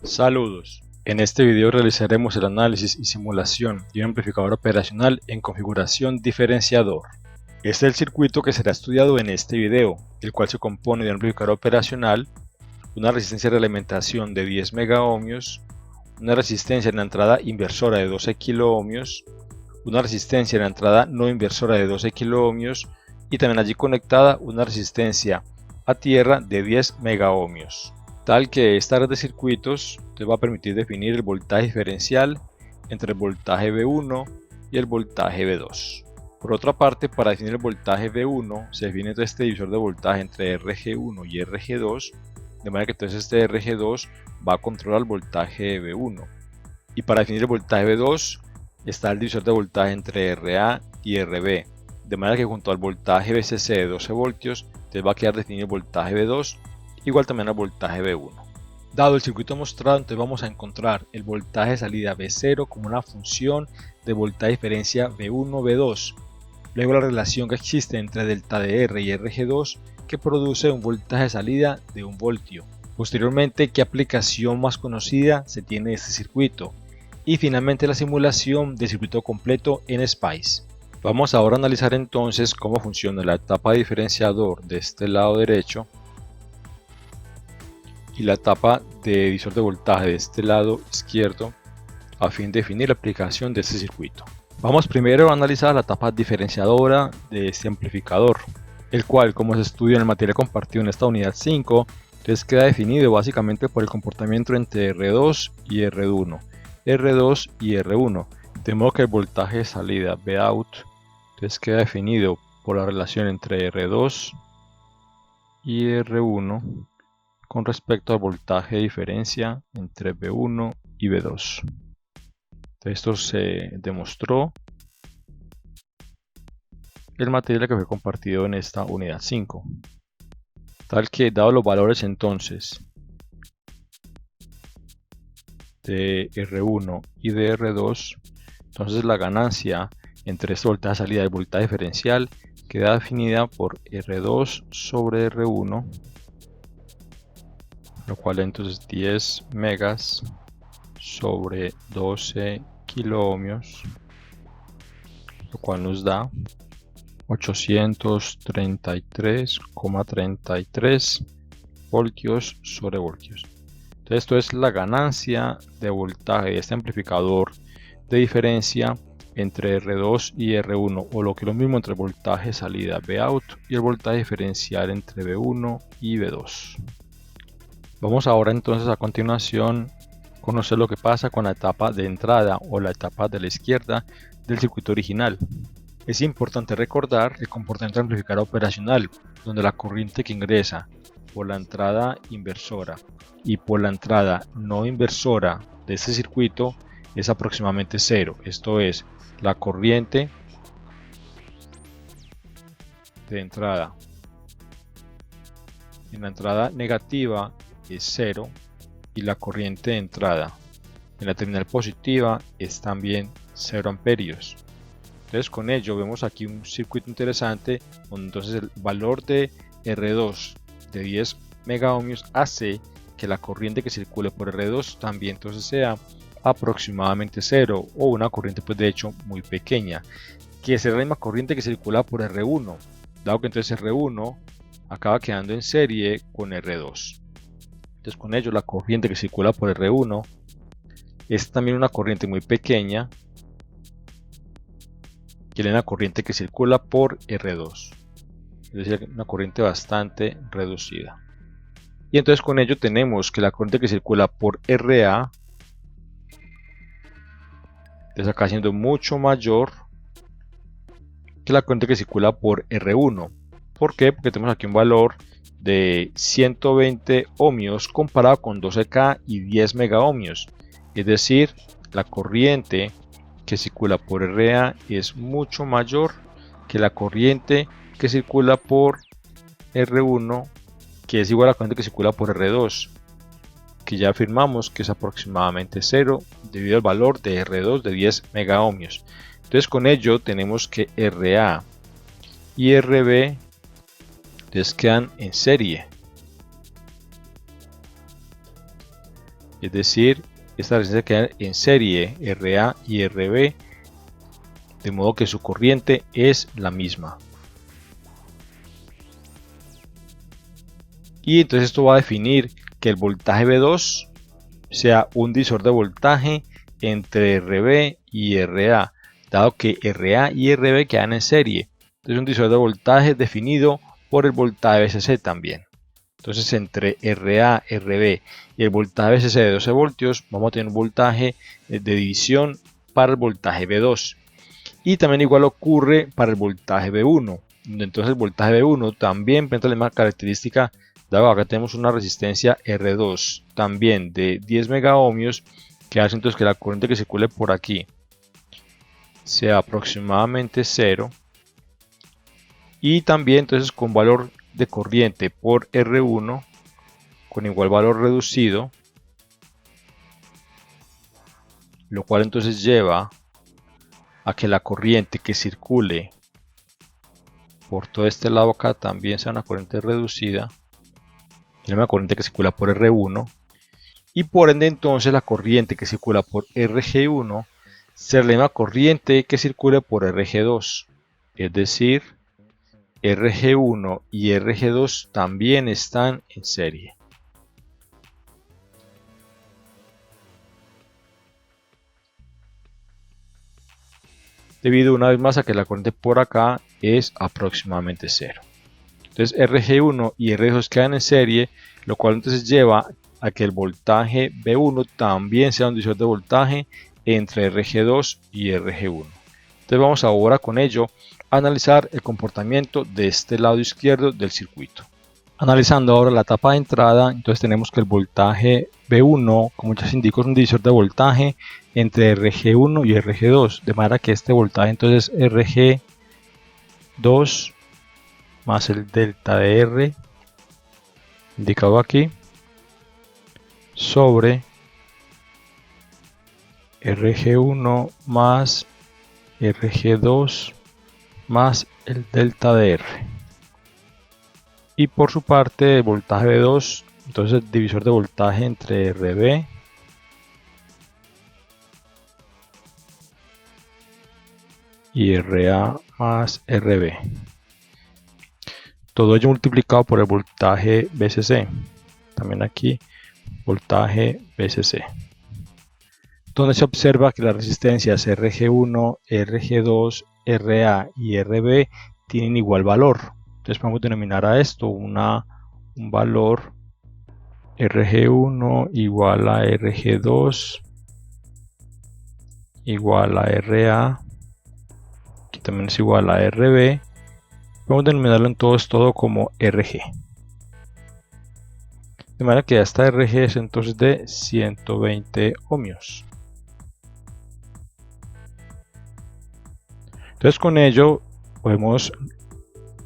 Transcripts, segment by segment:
Saludos. En este video realizaremos el análisis y simulación de un amplificador operacional en configuración diferenciador. Este es el circuito que será estudiado en este video, el cual se compone de un amplificador operacional, una resistencia de alimentación de 10 megaohmios, una resistencia en la entrada inversora de 12 kiloohmios, una resistencia en la entrada no inversora de 12 kiloohmios y también allí conectada una resistencia a tierra de 10 megaohmios. Tal que esta red de circuitos te va a permitir definir el voltaje diferencial entre el voltaje V1 y el voltaje V2. Por otra parte, para definir el voltaje V1 se define este divisor de voltaje entre RG1 y RG2, de manera que entonces este RG2 va a controlar el voltaje V1. Y para definir el voltaje V2 está el divisor de voltaje entre RA y RB, de manera que junto al voltaje VCC de 12 voltios te va a quedar definido el voltaje V2, igual también al voltaje V1. Dado el circuito mostrado, entonces vamos a encontrar el voltaje de salida V0 como una función de voltaje diferencia V1-V2. Luego la relación que existe entre delta de R y RG2 que produce un voltaje de salida de 1 voltio. Posteriormente, ¿qué aplicación más conocida se tiene de este circuito? Y finalmente la simulación del circuito completo en SPICE. Vamos ahora a analizar entonces cómo funciona la etapa de diferenciador de este lado derecho y la etapa de divisor de voltaje de este lado izquierdo a fin de definir la aplicación de este circuito. Vamos primero a analizar la etapa diferenciadora de este amplificador, el cual, como se estudia en el material compartido en esta unidad 5, entonces queda definido básicamente por el comportamiento entre R2 y R1, R2 y R1, de modo que el voltaje de salida Vout entonces queda definido por la relación entre R2 y R1 con respecto al voltaje de diferencia entre V1 y V2. Esto se demostró en el material que fue compartido en esta unidad 5. Tal que, dados los valores entonces de R1 y de R2, entonces la ganancia entre este voltaje de salida y el voltaje diferencial queda definida por R2 sobre R1, lo cual entonces 10 megas sobre 12 kiloohmios, lo cual nos da 833,33 voltios sobre voltios. Entonces esto es la ganancia de voltaje de este amplificador de diferencia entre R2 y R1, o lo que es lo mismo entre el voltaje salida Vout y el voltaje diferencial entre V1 y V2. Vamos ahora entonces a continuación conocer lo que pasa con la etapa de entrada o la etapa de la izquierda del circuito original. Es importante recordar el comportamiento del amplificador operacional, donde la corriente que ingresa por la entrada inversora y por la entrada no inversora de este circuito es aproximadamente cero. Esto es, la corriente de entrada en la entrada negativa es 0 y la corriente de entrada en la terminal positiva es también 0 amperios. Entonces con ello vemos aquí un circuito interesante donde entonces el valor de R2 de 10 megaohmios hace que la corriente que circule por R2 también entonces sea aproximadamente 0, o una corriente pues de hecho muy pequeña, que será la misma corriente que circula por R1, dado que entonces R1 acaba quedando en serie con R2. Entonces con ello la corriente que circula por R1 es también una corriente muy pequeña, que es la corriente que circula por R2, es decir, una corriente bastante reducida. Y entonces con ello tenemos que la corriente que circula por RA está acá siendo mucho mayor que la corriente que circula por R1. ¿Por qué? Porque tenemos aquí un valor de 120 ohmios comparado con 12K y 10 megaohmios. Es decir, la corriente que circula por RA es mucho mayor que la corriente que circula por R1, que es igual a la corriente que circula por R2, que ya afirmamos que es aproximadamente 0 debido al valor de R2 de 10 megaohmios. Entonces con ello tenemos que RA y RB les quedan en serie. es decir, esta resistencia queda en serie RA y RB, de modo que su corriente es la misma. Y entonces esto va a definir que el voltaje V2 sea un divisor de voltaje entre RB y RA, dado que RA y RB quedan en serie. Entonces un divisor de voltaje definido por el voltaje VCC también. Entonces entre RA, RB y el voltaje VCC de 12 voltios vamos a tener un voltaje de división para el voltaje V2. Y también igual ocurre para el voltaje V1. Entonces el voltaje V1 también presenta la misma característica, dado que acá tenemos una resistencia R2 también de 10 megaohmios, que hace entonces que la corriente que circule por aquí sea aproximadamente 0. Y también entonces con valor de corriente por R1 con igual valor reducido, lo cual entonces lleva a que la corriente que circule por todo este lado acá también sea una corriente reducida, y la misma corriente que circula por R1, y por ende entonces la corriente que circula por RG1 será la misma corriente que circule por RG2, es decir, RG1 y RG2 también están en serie. Debido una vez más a que la corriente por acá es aproximadamente 0. Entonces RG1 y RG2 quedan en serie, lo cual entonces lleva a que el voltaje V1 también sea un divisor de voltaje entre RG2 y RG1. Entonces vamos ahora con ello a analizar el comportamiento de este lado izquierdo del circuito. Analizando ahora la etapa de entrada, entonces tenemos que el voltaje V1, como ya se indicó, es un divisor de voltaje entre RG1 y RG2, de manera que este voltaje entonces es RG2 más el delta de R, indicado aquí, sobre RG1 más RG2 más el delta de R. Y por su parte el voltaje V2, entonces el divisor de voltaje entre RB y RA más RB. Todo ello multiplicado por el voltaje VCC. También aquí voltaje VCC. Donde se observa que las resistencias RG1, RG2, RA y RB tienen igual valor. Entonces podemos denominar a esto un valor RG1 igual a RG2 igual a RA, que también es igual a RB. Podemos denominarlo entonces todo como RG. De manera que esta RG es entonces de 120 ohmios. Entonces con ello podemos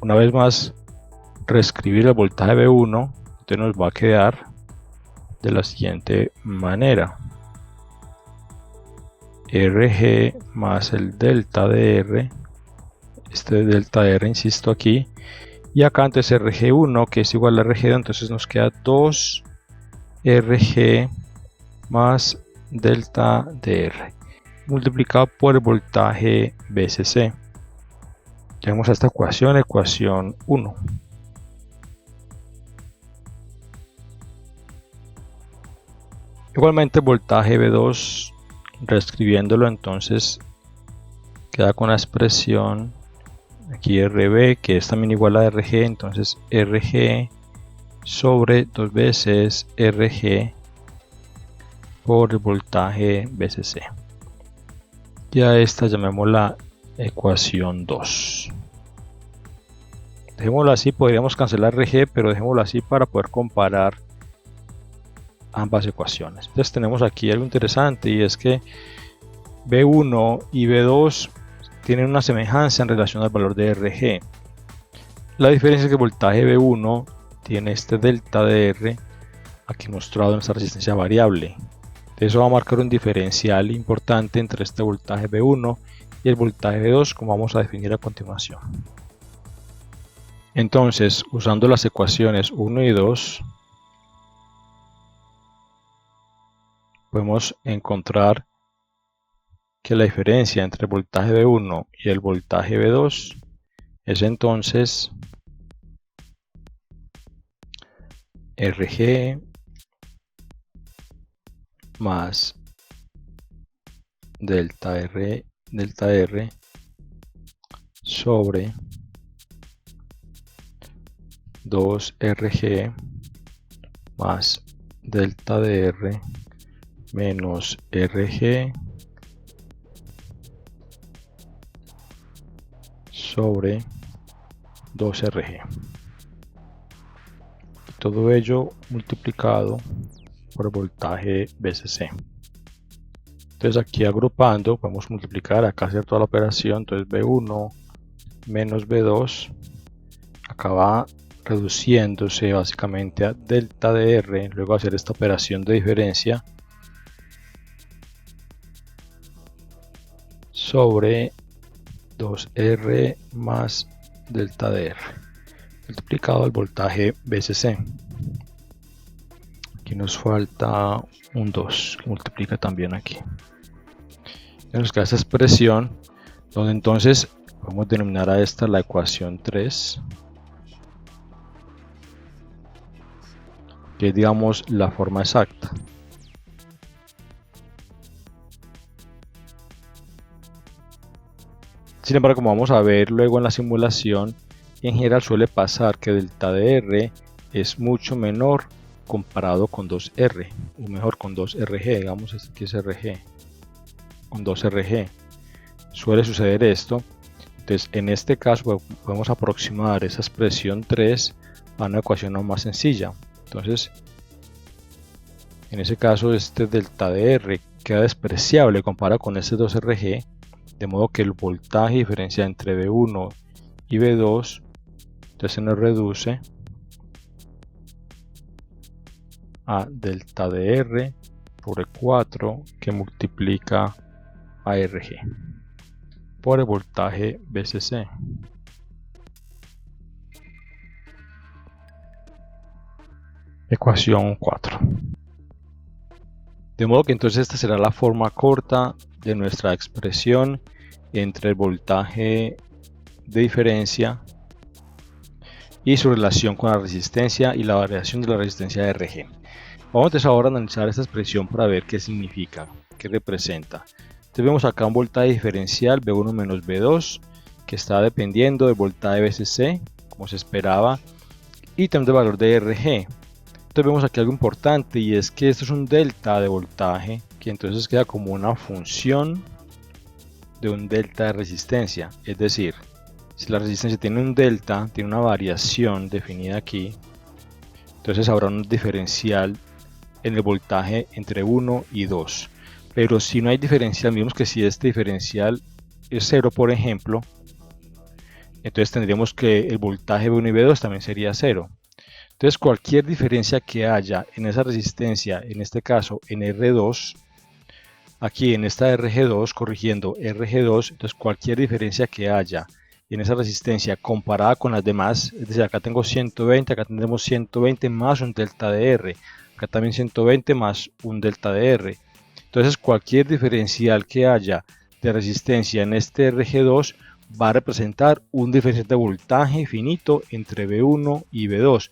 una vez más reescribir el voltaje V1. Entonces nos va a quedar de la siguiente manera: RG más el delta de R, este delta de R insisto aquí, y acá entonces RG1 que es igual a RG2, entonces nos queda 2 RG más delta de R multiplicado por el voltaje VCC. Tenemos esta ecuación, ecuación 1. Igualmente el voltaje V2, reescribiéndolo entonces, queda con la expresión aquí RB, que es también igual a RG, entonces RG sobre 2 veces RG por el voltaje VCC. Y a esta llamémosla ecuación 2. Dejémoslo así, podríamos cancelar RG, pero dejémoslo así para poder comparar ambas ecuaciones. Entonces tenemos aquí algo interesante, y es que V1 y V2 tienen una semejanza en relación al valor de RG. La diferencia es que el voltaje V1 tiene este delta de R aquí mostrado en esta resistencia variable. Eso va a marcar un diferencial importante entre este voltaje V1 y el voltaje V2, como vamos a definir a continuación. Entonces, usando las ecuaciones 1 y 2, podemos encontrar que la diferencia entre el voltaje V1 y el voltaje V2 es entonces RG más delta R sobre 2RG más delta DR menos RG sobre 2RG. Todo ello multiplicado por el voltaje VCC. Entonces aquí agrupando podemos multiplicar, acá hacer toda la operación. Entonces V1 menos V2 acaba reduciéndose básicamente a delta DR, luego hacer esta operación de diferencia sobre 2R más delta DR multiplicado al voltaje VCC. Aquí nos falta un 2 que multiplica también aquí. Nos queda esta expresión donde entonces vamos a denominar a esta la ecuación 3, que es, digamos, la forma exacta. Sin embargo, como vamos a ver luego en la simulación, en general suele pasar que delta DR es mucho menor comparado con 2R, o mejor con 2RG, digamos este aquí es RG, con 2RG. Suele suceder esto. Entonces en este caso podemos aproximar esa expresión 3 a una ecuación aún más sencilla. Entonces en ese caso este delta DR queda despreciable comparado con este 2RG, de modo que el voltaje diferencial entre V1 y V2 entonces se nos reduce a delta DR por E4 que multiplica a RG por el voltaje VCC. Ecuación 4. De modo que entonces esta será la forma corta de nuestra expresión entre el voltaje de diferencia y su relación con la resistencia y la variación de la resistencia de RG. Vamos entonces ahora a analizar esta expresión para ver qué significa, qué representa. Entonces vemos acá un voltaje diferencial V1 menos V2 que está dependiendo del voltaje VCC, como se esperaba, y también del valor de RG. Entonces vemos aquí algo importante, y es que esto es un delta de voltaje que entonces queda como una función de un delta de resistencia. Es decir, si la resistencia tiene un delta, tiene una variación definida aquí, entonces habrá un diferencial en el voltaje entre 1 y 2. Pero si no hay diferencial, vemos que si este diferencial es 0, por ejemplo, entonces tendríamos que el voltaje V1 y V2 también sería 0. Entonces cualquier diferencia que haya en esa resistencia, en este caso en R2, aquí en esta RG2, corrigiendo RG2, entonces cualquier diferencia que haya en esa resistencia comparada con las demás, es decir, acá tengo 120, acá tendremos 120 más un delta de R, acá también 120 más un delta de R. Entonces cualquier diferencial que haya de resistencia en este RG2 va a representar un diferencial de voltaje finito entre V1 y V2.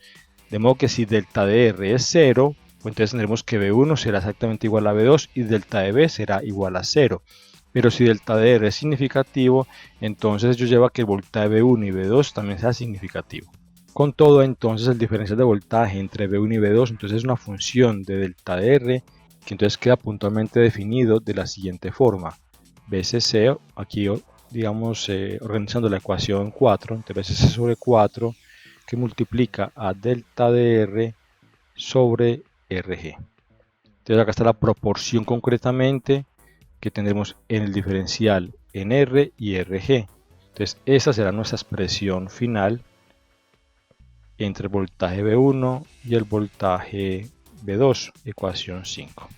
De modo que si delta de R es 0, pues entonces tendremos que V1 será exactamente igual a V2 y delta de V será igual a 0. Pero si delta de R es significativo, entonces ello lleva a que el voltaje V1 y V2 también sea significativo. Con todo, entonces el diferencial de voltaje entre V1 y V2 entonces es una función de delta de R, que entonces queda puntualmente definido de la siguiente forma. VCC, aquí digamos organizando la ecuación 4, entonces VCC sobre 4 que multiplica a delta de R sobre RG. Entonces acá está la proporción concretamente que tendremos en el diferencial en R y RG. Entonces esa será nuestra expresión final entre el voltaje V1 y el voltaje V2, ecuación 5.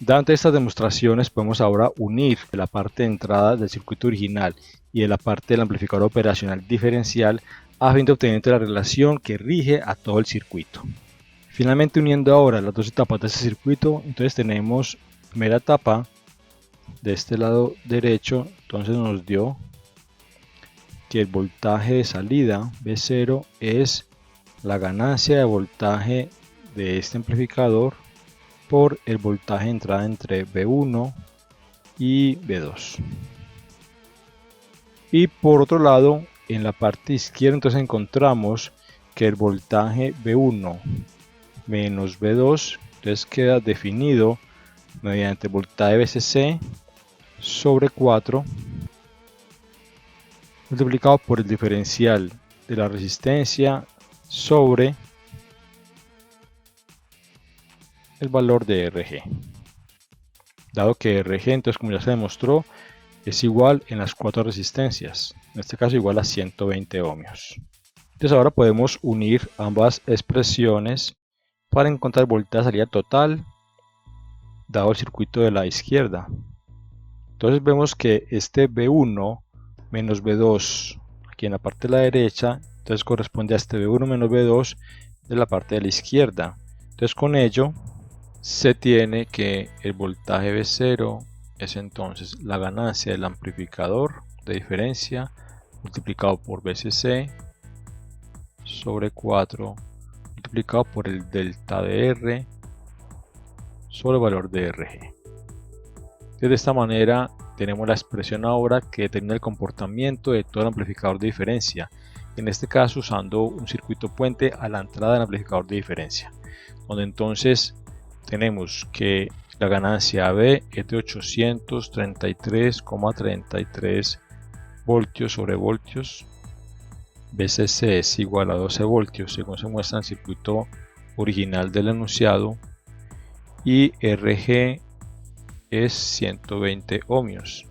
Dante estas demostraciones podemos ahora unir la parte de entrada del circuito original y de la parte del amplificador operacional diferencial a fin de obtener la relación que rige a todo el circuito. Finalmente, uniendo ahora las dos etapas de este circuito, entonces tenemos primera etapa de este lado derecho, entonces nos dio que el voltaje de salida V0 es la ganancia de voltaje de este amplificador por el voltaje de entrada entre V1 y V2. Y por otro lado, en la parte izquierda entonces encontramos que el voltaje V1 menos V2 entonces queda definido mediante voltaje VCC sobre 4 multiplicado por el diferencial de la resistencia sobre el valor de RG. Dado que RG, entonces, como ya se demostró, es igual en las cuatro resistencias, en este caso igual a 120 ohmios. Entonces ahora podemos unir ambas expresiones para encontrar el voltaje de salida total dado el circuito de la izquierda. Entonces vemos que este V1 menos V2 aquí en la parte de la derecha, entonces corresponde a este V1 menos V2 de la parte de la izquierda. Entonces con ello se tiene que el voltaje V0 es entonces la ganancia del amplificador de diferencia multiplicado por VCC sobre 4 multiplicado por el delta de R sobre el valor de RG. De esta manera tenemos la expresión ahora que determina el comportamiento de todo el amplificador de diferencia, en este caso usando un circuito puente a la entrada del amplificador de diferencia, donde entonces tenemos que la ganancia AB es de 833,33 voltios sobre voltios, VCC es igual a 12 voltios según se muestra en el circuito original del enunciado, y RG es 120 ohmios,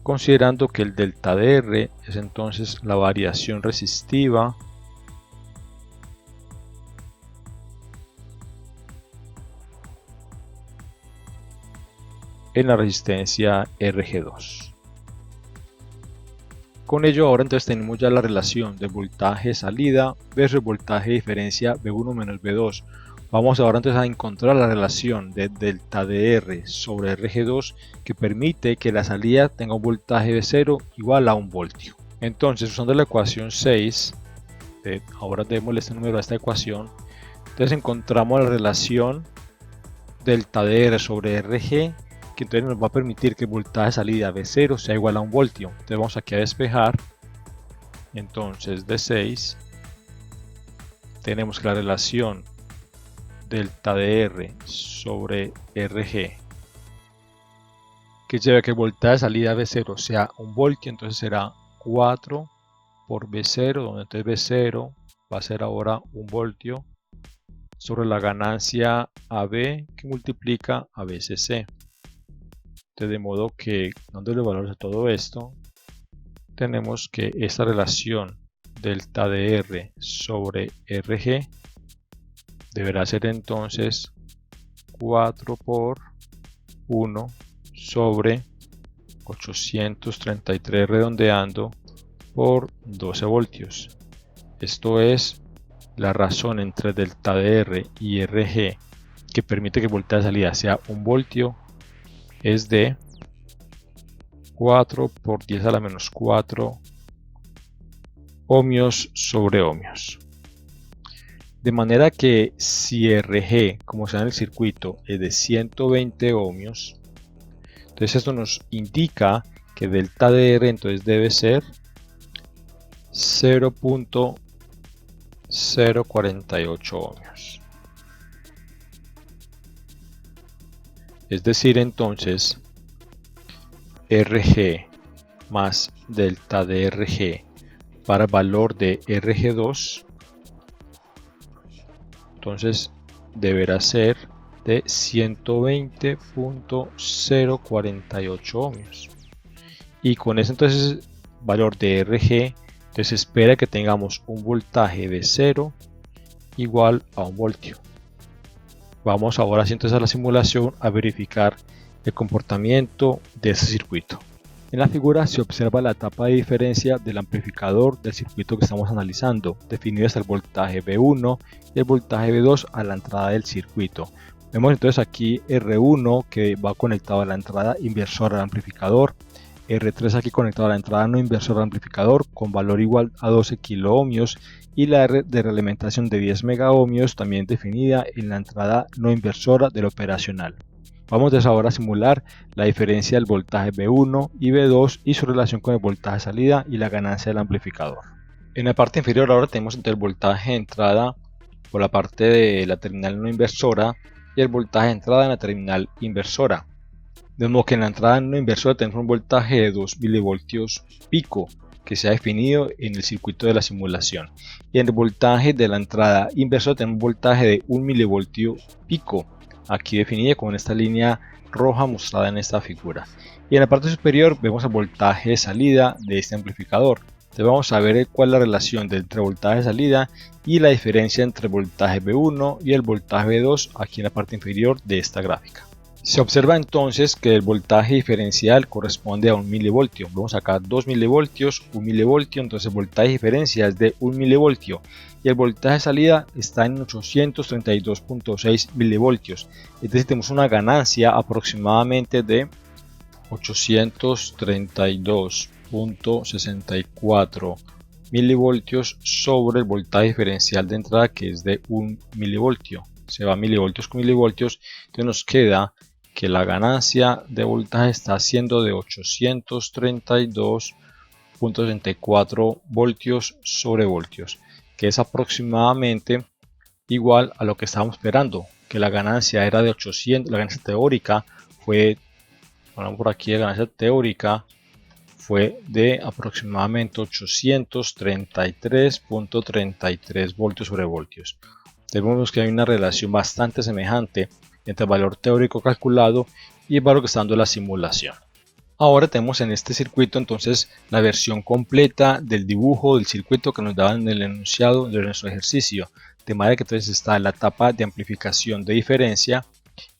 considerando que el delta de R es entonces la variación resistiva en la resistencia RG2. Con ello ahora entonces tenemos ya la relación del voltaje salida versus voltaje de diferencia V1 menos V2. Vamos ahora entonces a encontrar la relación de delta de R sobre RG2 que permite que la salida tenga un voltaje de 0 igual a 1 voltio. Entonces, usando la ecuación 6, ahora démosle este número a esta ecuación, entonces encontramos la relación delta de R sobre RG, que entonces nos va a permitir que el voltaje de salida V0 sea igual a 1 voltio. Entonces vamos aquí a despejar. Entonces de 6 tenemos que la relación delta de R sobre RG que lleva a que el voltaje de salida V0 sea 1 voltio, entonces será 4 por V0, donde entonces V0 va a ser ahora 1 voltio sobre la ganancia AB que multiplica a VCC. De modo que, dándole valores a todo esto, tenemos que esta relación delta de R sobre RG deberá ser entonces 4 por 1 sobre 833 redondeando por 12 voltios. Esto es la razón entre delta de R y RG que permite que el voltaje de salida sea 1 voltio es de 4 por 10 a la menos 4 ohmios sobre ohmios. De manera que si RG, como sea en el circuito, es de 120 ohmios, entonces esto nos indica que delta de R entonces debe ser 0.048 ohmios. Es decir, entonces RG más delta de RG para el valor de RG2, entonces deberá ser de 120.048 ohmios. Y con ese entonces valor de RG, entonces espera que tengamos un voltaje de 0 igual a 1 voltio. Vamos ahora entonces a la simulación a verificar el comportamiento de ese circuito. En la figura se observa la etapa de diferencia del amplificador del circuito que estamos analizando, definido hasta el voltaje V1 y el voltaje V2 a la entrada del circuito. Vemos entonces aquí R1 que va conectado a la entrada inversora del amplificador, R3 aquí conectado a la entrada no inversora del amplificador con valor igual a 12 kiloohmios y la R de realimentación de 10 megaohmios también definida en la entrada no inversora del operacional. Vamos entonces ahora a simular la diferencia del voltaje V1 y V2 y su relación con el voltaje salida y la ganancia del amplificador. En la parte inferior ahora tenemos entre el voltaje de entrada por la parte de la terminal no inversora y el voltaje de entrada en la terminal inversora. De modo que en la entrada no inversora tenemos un voltaje de 2 milivoltios pico que se ha definido en el circuito de la simulación. Y en el voltaje de la entrada inversora tenemos un voltaje de 1 milivoltio pico, aquí definida con esta línea roja mostrada en esta figura. Y en la parte superior vemos el voltaje de salida de este amplificador. Entonces vamos a ver cuál es la relación entre voltaje de salida y la diferencia entre el voltaje V1 y el voltaje V2 aquí en la parte inferior de esta gráfica. Se observa entonces que el voltaje diferencial corresponde a 1 milivoltio. Vemos acá 2 milivoltios, 1 milivoltio, entonces el voltaje de diferencia es de 1 milivoltio. Y el voltaje de salida está en 832.6 milivoltios. Es decir, tenemos una ganancia aproximadamente de 832.64 milivoltios sobre el voltaje diferencial de entrada que es de 1 milivoltio. Se va milivoltios con milivoltios, entonces nos queda que la ganancia de voltaje está siendo de 832.64 voltios sobre voltios, que es aproximadamente igual a lo que estábamos esperando, que la ganancia era de 800, la ganancia teórica fue, ponemos por aquí la ganancia teórica fue de aproximadamente 833.33 voltios sobre voltios. Vemos que hay una relación bastante semejante entre el valor teórico calculado y el valor que está dando la simulación. Ahora tenemos en este circuito entonces la versión completa del dibujo del circuito que nos daban en el enunciado de nuestro ejercicio, de manera que entonces está la etapa de amplificación de diferencia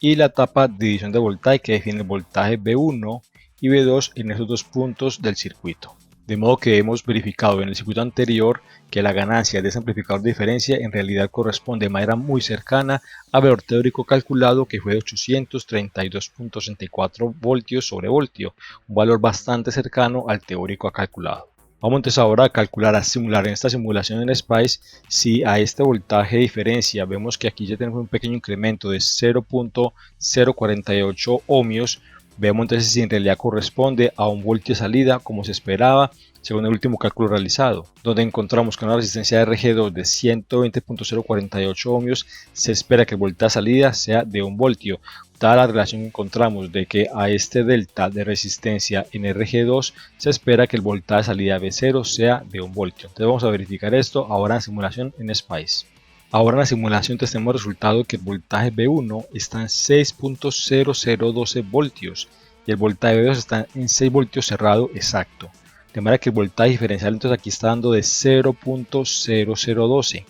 y la etapa de división de voltaje que define el voltaje V1 y V2 en esos dos puntos del circuito. De modo que hemos verificado en el circuito anterior que la ganancia de ese amplificador de diferencia en realidad corresponde de manera muy cercana al valor teórico calculado que fue de 832.64 voltios sobre voltio, un valor bastante cercano al teórico calculado. Vamos entonces ahora a calcular, a simular en esta simulación en SPICE si a este voltaje de diferencia vemos que aquí ya tenemos un pequeño incremento de 0.048 ohmios. Vemos entonces si en realidad corresponde a 1 voltio de salida como se esperaba según el último cálculo realizado, donde encontramos que una resistencia de RG2 de 120.048 ohmios se espera que el voltaje de salida sea de 1 voltio, dada la relación que encontramos de que a este delta de resistencia en RG2 se espera que el voltaje de salida V0 sea de 1 voltio. Entonces vamos a verificar esto ahora en simulación en SPICE. Ahora en la simulación tenemos el resultado que el voltaje V1 está en 6.0012 voltios y el voltaje V2 está en 6 voltios cerrado exacto. De manera que el voltaje diferencial entonces aquí está dando de 0.0012.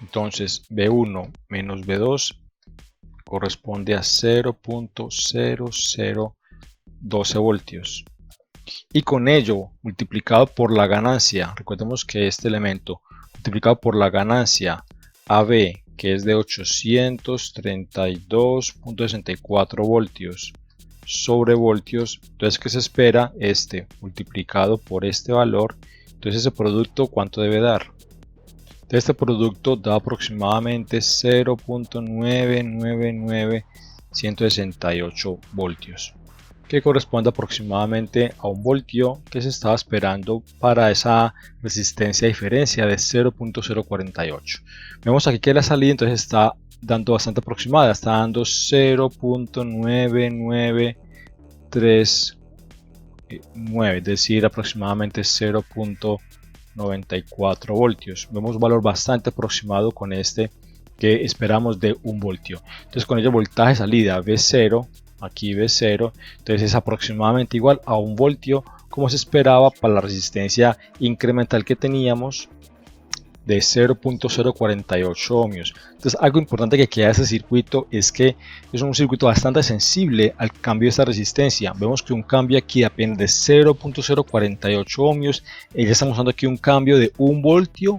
Entonces V1 menos V2 corresponde a 0.0012 voltios. Y con ello multiplicado por la ganancia, recordemos que este elemento multiplicado por la ganancia AB, que es de 832.64 voltios sobre voltios, entonces que se espera este multiplicado por este valor, entonces ese producto ¿cuánto debe dar? Este producto da aproximadamente 0.999168 voltios, que corresponde aproximadamente a 1 voltio que se estaba esperando para esa resistencia de diferencia de 0.048. Vemos aquí que la salida entonces está dando bastante aproximada, está dando 0.9939, es decir, aproximadamente 0.94 voltios. Vemos un valor bastante aproximado con este que esperamos de 1 voltio. Entonces con ello voltaje salida V0, aquí V0, entonces es aproximadamente igual a 1 voltio como se esperaba para la resistencia incremental que teníamos de 0.048 ohmios. Entonces, algo importante que queda de este circuito es que es un circuito bastante sensible al cambio de esta resistencia. Vemos que un cambio aquí apenas de 0.048 ohmios, y ya estamos usando aquí un cambio de 1 voltio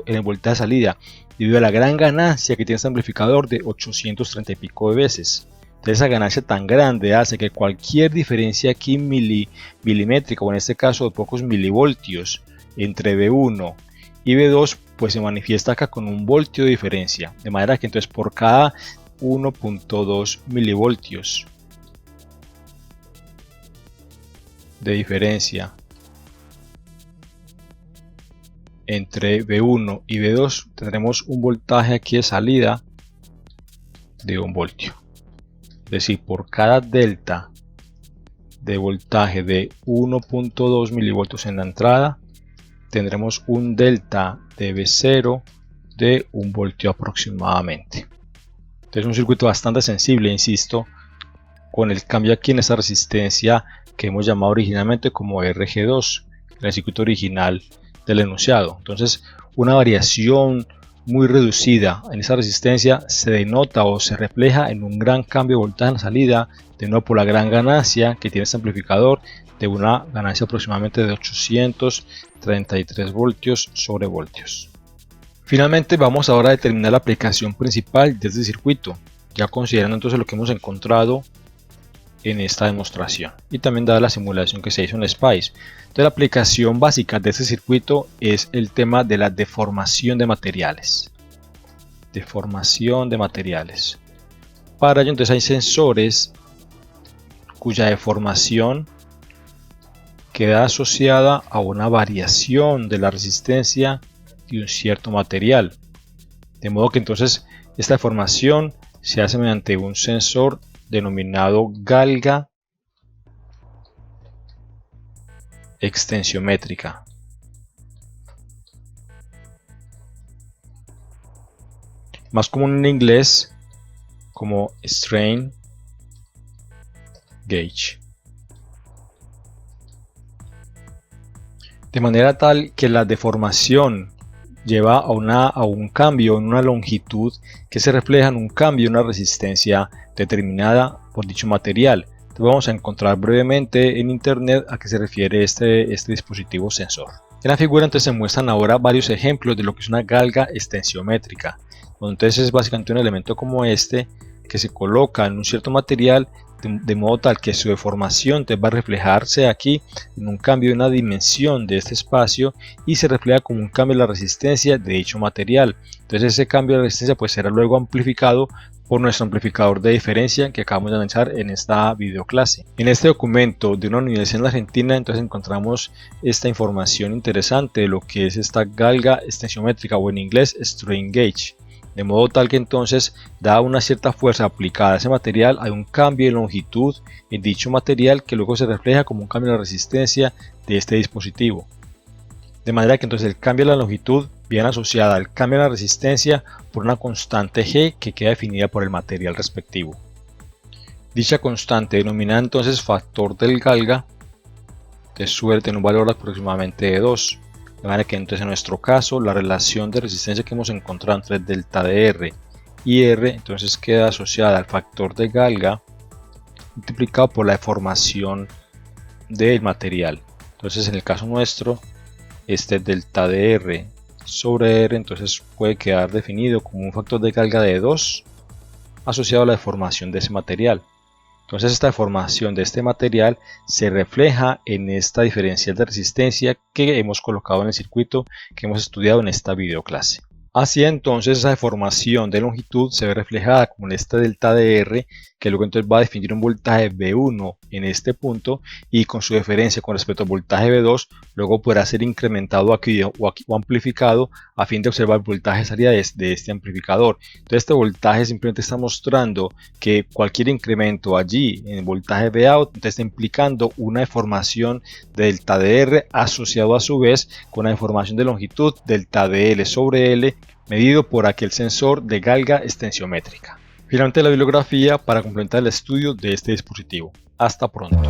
en el voltaje de salida, debido a la gran ganancia que tiene este amplificador de 830 y pico de veces. Entonces, esa ganancia tan grande hace que cualquier diferencia aquí milimétrica, o en este caso de pocos milivoltios, entre V1 y V2, pues se manifiesta acá con 1 voltio de diferencia, de manera que entonces por cada 1.2 milivoltios de diferencia entre V1 y V2 tendremos un voltaje aquí de salida de 1 voltio. Es decir, por cada delta de voltaje de 1.2 milivoltios en la entrada, tendremos un delta de V0 de 1 voltio aproximadamente. Entonces, un circuito bastante sensible, insisto, con el cambio aquí en esta resistencia que hemos llamado originalmente como RG2, en el circuito original del enunciado. Entonces, una variación muy reducida en esa resistencia se denota o se refleja en un gran cambio de voltaje en la salida, de nuevo por la gran ganancia que tiene este amplificador, de una ganancia aproximadamente de 833 voltios sobre voltios. Finalmente, vamos ahora a determinar la aplicación principal de este circuito, ya considerando entonces lo que hemos encontrado en esta demostración y también dada la simulación que se hizo en SPICE. Entonces, la aplicación básica de este circuito es el tema de la deformación de materiales. Deformación de materiales. Para ello entonces hay sensores cuya deformación queda asociada a una variación de la resistencia de un cierto material. De modo que entonces esta deformación se hace mediante un sensor denominado galga extensiométrica. Más común en inglés como strain gauge. De manera tal que la deformación lleva a un cambio en una longitud que se refleja en un cambio en una resistencia determinada por dicho material. Entonces, vamos a encontrar brevemente en internet a qué se refiere este dispositivo sensor. En la figura entonces se muestran ahora varios ejemplos de lo que es una galga extensiométrica, donde entonces es básicamente un elemento como este que se coloca en un cierto material de modo tal que su deformación va a reflejarse aquí en un cambio de una dimensión de este espacio y se refleja como un cambio de la resistencia de dicho material. Entonces ese cambio de resistencia pues será luego amplificado por nuestro amplificador de diferencia que acabamos de analizar en esta videoclase. En este documento de una universidad en la Argentina entonces encontramos esta información interesante de lo que es esta galga extensiométrica, o en inglés strain gauge. De modo tal que entonces, dada una cierta fuerza aplicada a ese material, hay un cambio de longitud en dicho material que luego se refleja como un cambio de la resistencia de este dispositivo. De manera que entonces el cambio de la longitud viene asociada al cambio de la resistencia por una constante G que queda definida por el material respectivo. Dicha constante, denominada entonces factor del galga, suele tener un valor aproximadamente de 2. De manera que entonces en nuestro caso la relación de resistencia que hemos encontrado entre delta de R y R entonces queda asociada al factor de galga multiplicado por la deformación del material. Entonces en el caso nuestro este delta de R sobre R entonces puede quedar definido como un factor de galga de 2 asociado a la deformación de ese material. Entonces esta deformación de este material se refleja en esta diferencial de resistencia que hemos colocado en el circuito que hemos estudiado en esta videoclase. Así entonces esa deformación de longitud se ve reflejada como en este delta de R, que luego entonces va a definir un voltaje V1 en este punto, y con su diferencia con respecto al voltaje V2 luego podrá ser incrementado aquí o amplificado a fin de observar el voltaje de salida de este amplificador. Entonces este voltaje simplemente está mostrando que cualquier incremento allí en el voltaje Vout está implicando una deformación de delta de R asociado a su vez con una deformación de longitud delta de L sobre L medido por aquel sensor de galga extensiométrica. Finalmente la bibliografía para complementar el estudio de este dispositivo. Hasta pronto.